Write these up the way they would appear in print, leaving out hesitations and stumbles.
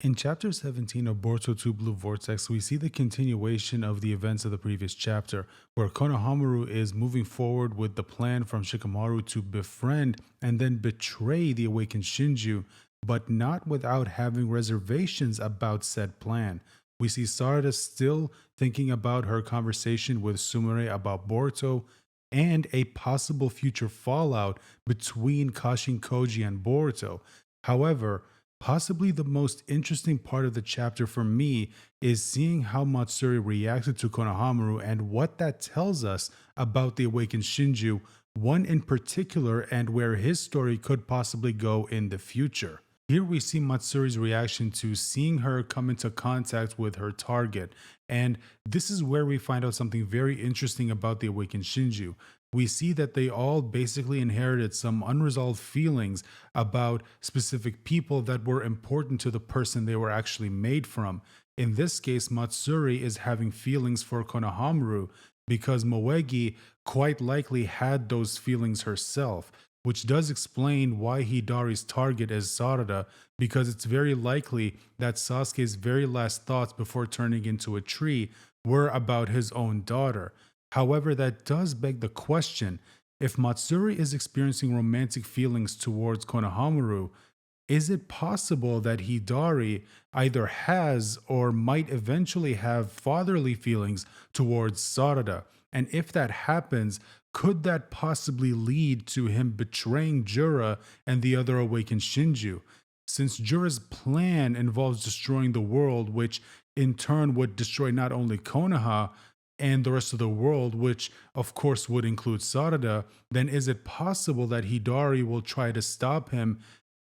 In chapter 17 of Boruto 2 Blue Vortex, we see the continuation of the events of the previous chapter, where Konohamaru is moving forward with the plan from Shikamaru to befriend and then betray the awakened Shinju, but not without having reservations about said plan. We see Sarada still thinking about her conversation with Sumire about Boruto and a possible future fallout between Kashin Koji and Boruto. However, possibly the most interesting part of the chapter for me is seeing how Matsuri reacted to Konohamaru and what that tells us about the awakened Shinju, one in particular, and where his story could possibly go in the future. Here we see Matsuri's reaction to seeing her come into contact with her target, and this is where we find out something very interesting about the awakened Shinju. We see that they all basically inherited some unresolved feelings about specific people that were important to the person they were actually made from. In this case, Matsuri is having feelings for Konohamaru because Moegi quite likely had those feelings herself, which does explain why Hidari's target is Sarada, because it's very likely that Sasuke's very last thoughts before turning into a tree were about his own daughter. However, that does beg the question, if Matsuri is experiencing romantic feelings towards Konohamaru, is it possible that Hidari either has or might eventually have fatherly feelings towards Sarada? And if that happens, could that possibly lead to him betraying Jura and the other awakened Shinju? Since Jura's plan involves destroying the world, which in turn would destroy not only Konoha and the rest of the world, which of course would include Sarada, then is it possible that Hidari will try to stop him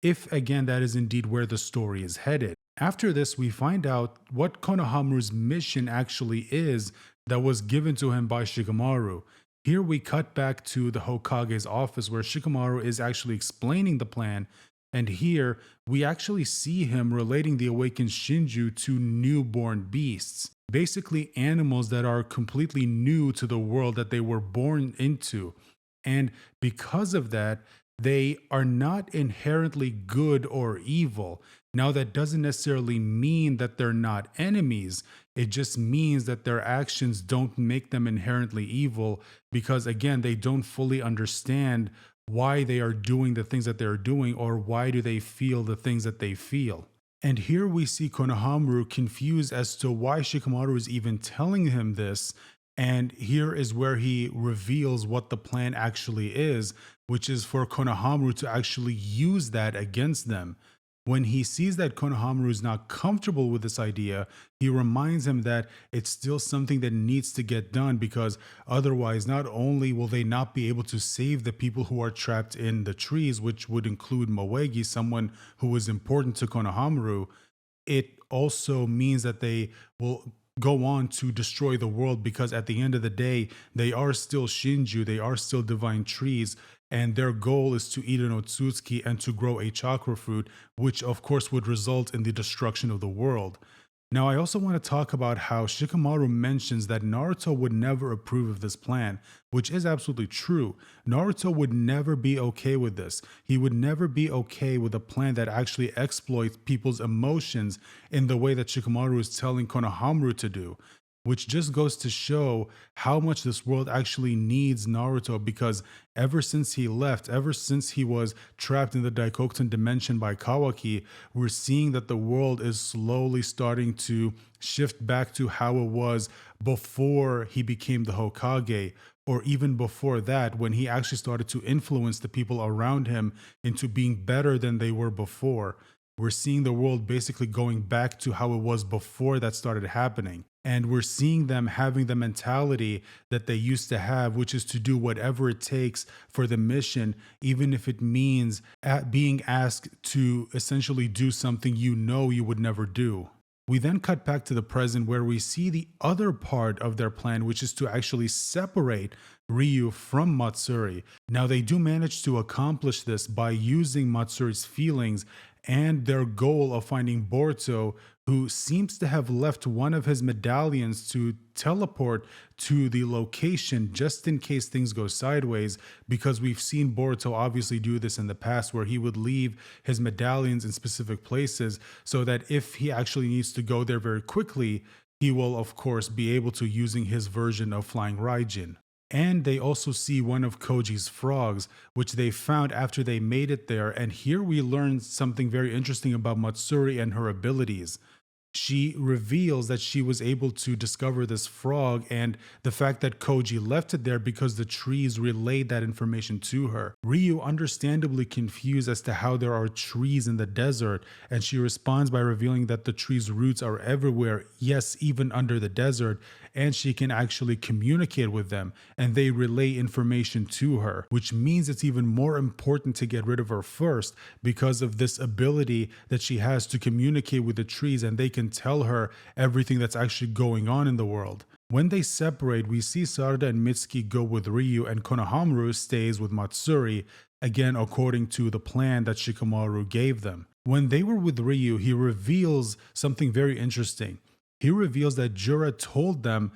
if again that is indeed where the story is headed? After this, we find out what Konohamaru's mission actually is that was given to him by Shikamaru. Here we cut back to the Hokage's office where Shikamaru is actually explaining the plan, and here we actually see him relating the awakened Shinju to newborn beasts, basically animals that are completely new to the world that they were born into. And because of that, they are not inherently good or evil. Now, that doesn't necessarily mean that they're not enemies. It just means that their actions don't make them inherently evil because, again, they don't fully understand why they are doing the things that they're doing or why do they feel the things that they feel. And here we see Konohamaru confused as to why Shikamaru is even telling him this. And here is where he reveals what the plan actually is, which is for Konohamaru to actually use that against them. When he sees that Konohamaru is not comfortable with this idea, he reminds him that it's still something that needs to get done because otherwise, not only will they not be able to save the people who are trapped in the trees, which would include Moegi, someone who was important to Konohamaru, it also means that they will go on to destroy the world because at the end of the day, they are still Shinju, they are still divine trees, and their goal is to eat an Otsutsuki and to grow a chakra fruit, which of course would result in the destruction of the world. Now, I also want to talk about how Shikamaru mentions that Naruto would never approve of this plan, which is absolutely true. Naruto would never be okay with this. He would never be okay with a plan that actually exploits people's emotions in the way that Shikamaru is telling Konohamaru to do, which just goes to show how much this world actually needs Naruto because ever since he left, ever since he was trapped in the Daikokuton dimension by Kawaki, we're seeing that the world is slowly starting to shift back to how it was before he became the Hokage, or even before that when he actually started to influence the people around him into being better than they were before. We're seeing the world basically going back to how it was before that started happening. And we're seeing them having the mentality that they used to have, which is to do whatever it takes for the mission, even if it means being asked to essentially do something you know you would never do. We then cut back to the present where we see the other part of their plan, which is to actually separate Ryu from Matsuri. Now, they do manage to accomplish this by using Matsuri's feelings and their goal of finding Boruto, who seems to have left one of his medallions to teleport to the location just in case things go sideways, because we've seen Boruto obviously do this in the past where he would leave his medallions in specific places so that if he actually needs to go there very quickly, he will of course be able to using his version of Flying Raijin. And they also see one of Koji's frogs, which they found after they made it there. And here we learn something very interesting about Matsuri and her abilities. She reveals that she was able to discover this frog and the fact that Koji left it there because the trees relayed that information to her. Ryu understandably confused as to how there are trees in the desert, and she responds by revealing that the tree's roots are everywhere, yes, even under the desert, and she can actually communicate with them and they relay information to her, which means it's even more important to get rid of her first because of this ability that she has to communicate with the trees and they can tell her everything that's actually going on in the world. When they separate, we see Sarada and Mitsuki go with Ryu and Konohamaru stays with Matsuri, again according to the plan that Shikamaru gave them. When they were with Ryu, he reveals something very interesting. He reveals that Jura told them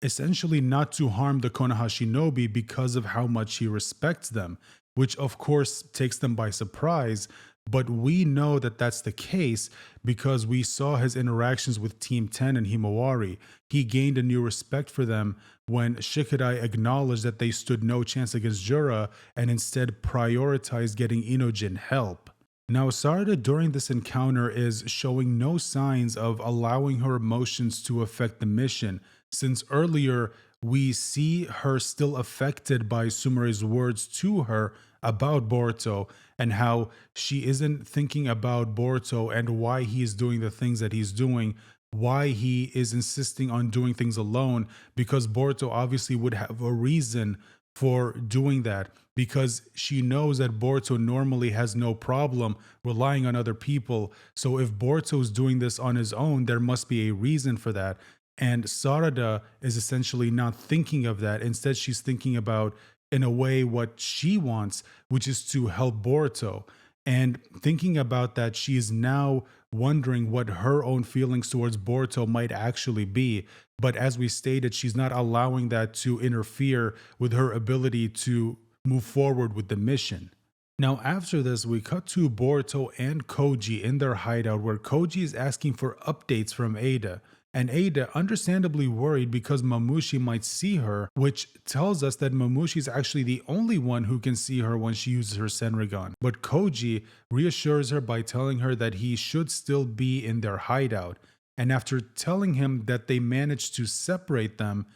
essentially not to harm the Konoha shinobi because of how much he respects them, which of course takes them by surprise. But we know that that's the case because we saw his interactions with Team 10 and Himawari. He gained a new respect for them when Shikadai acknowledged that they stood no chance against Jura and instead prioritized getting Inojin help. Now, Sarada during this encounter is showing no signs of allowing her emotions to affect the mission, since earlier we see her still affected by Sumere's words to her about Boruto and how she isn't thinking about Boruto and why he is doing the things that he's doing, why he is insisting on doing things alone, because Boruto obviously would have a reason for doing that, because she knows that Boruto normally has no problem relying on other people. So if Boruto is doing this on his own, there must be a reason for that. And Sarada is essentially not thinking of that. Instead, she's thinking about, in a way, what she wants, which is to help Boruto. And thinking about that, she is now wondering what her own feelings towards Boruto might actually be. But as we stated, she's not allowing that to interfere with her ability to move forward with the mission. Now, after this, we cut to Boruto and Koji in their hideout where Koji is asking for updates from Ada. And Ada understandably worried because Mamushi might see her, which tells us that Mamushi is actually the only one who can see her when she uses her Senrigan. But Koji reassures her by telling her that he should still be in their hideout. And after telling him that they managed to separate them,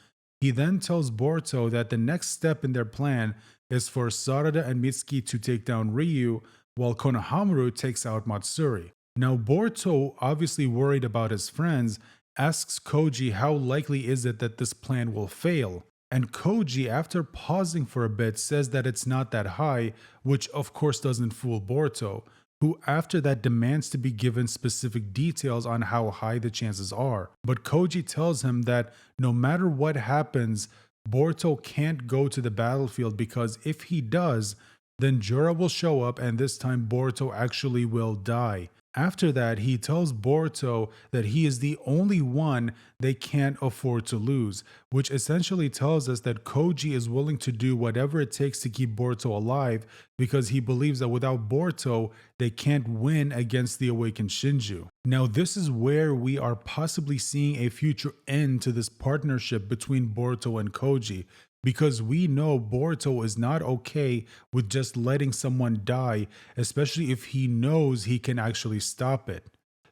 he then tells Boruto that the next step in their plan is for Sarada and Mitsuki to take down Ryu, while Konohamaru takes out Matsuri. Now, Boruto, obviously worried about his friends, asks Koji how likely is it that this plan will fail. And Koji, after pausing for a bit, says that it's not that high, which of course doesn't fool Boruto, who after that demands to be given specific details on how high the chances are. But Koji tells him that no matter what happens, Boruto can't go to the battlefield because if he does, then Jura will show up and this time Boruto actually will die. After that, he tells Boruto that he is the only one they can't afford to lose, which essentially tells us that Koji is willing to do whatever it takes to keep Boruto alive because he believes that without Boruto, they can't win against the awakened Shinju. Now, this is where we are possibly seeing a future end to this partnership between Boruto and Koji, because we know Boruto is not okay with just letting someone die, especially if he knows he can actually stop it.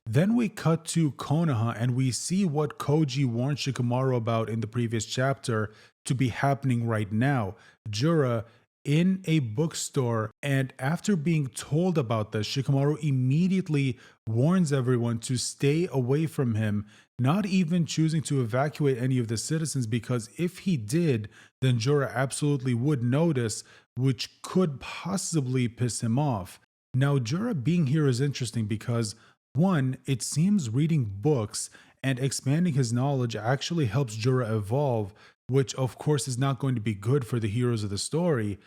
Then we cut to Konoha and we see what Koji warned Shikamaru about in the previous chapter to be happening right now. Jura in a bookstore, and after being told about this, Shikamaru immediately warns everyone to stay away from him, not even choosing to evacuate any of the citizens, because if he did, then Jura absolutely would notice, which could possibly piss him off. Now, Jura being here is interesting because, one, it seems reading books and expanding his knowledge actually helps Jura evolve, which of course is not going to be good for the heroes of the story.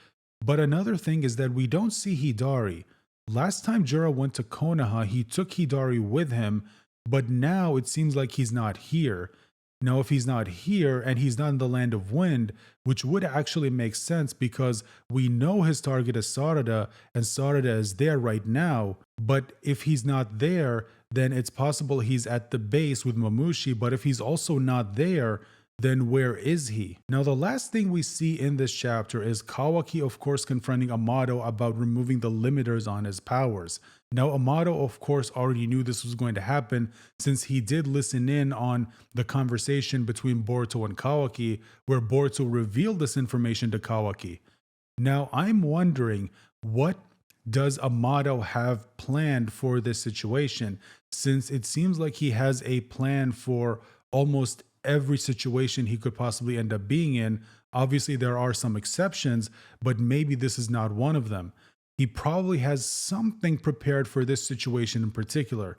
But another thing is that we don't see Hidari. Last time Jura went to Konoha, he took Hidari with him, but now it seems like he's not here. Now, if he's not here and he's not in the Land of Wind, which would actually make sense because we know his target is Sarada and Sarada is there right now. But if he's not there, then it's possible he's at the base with Mamushi. But if he's also not there, then where is he? Now, the last thing we see in this chapter is Kawaki, of course, confronting Amato about removing the limiters on his powers. Now, Amato, of course, already knew this was going to happen since he did listen in on the conversation between Boruto and Kawaki, where Boruto revealed this information to Kawaki. Now, I'm wondering, what does Amato have planned for this situation? Since it seems like he has a plan for almost every situation he could possibly end up being in. Obviously, there are some exceptions, but maybe this is not one of them. He probably has something prepared for this situation in particular.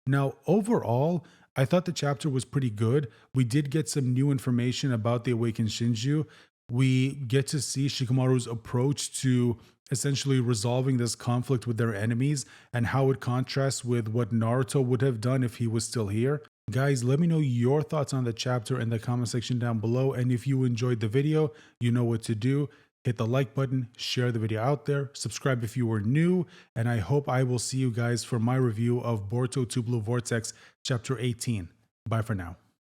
Now, overall, I thought the chapter was pretty good. We did get some new information about the awakened Shinju. We get to see Shikamaru's approach to essentially resolving this conflict with their enemies and how it contrasts with what Naruto would have done if he was still here. Guys, let me know your thoughts on the chapter in the comment section down below. And if you enjoyed the video, you know what to do. Hit the like button, share the video out there, subscribe if you were new, and I hope I will see you guys for my review of Boruto 2 Blue Vortex Chapter 18. Bye for now.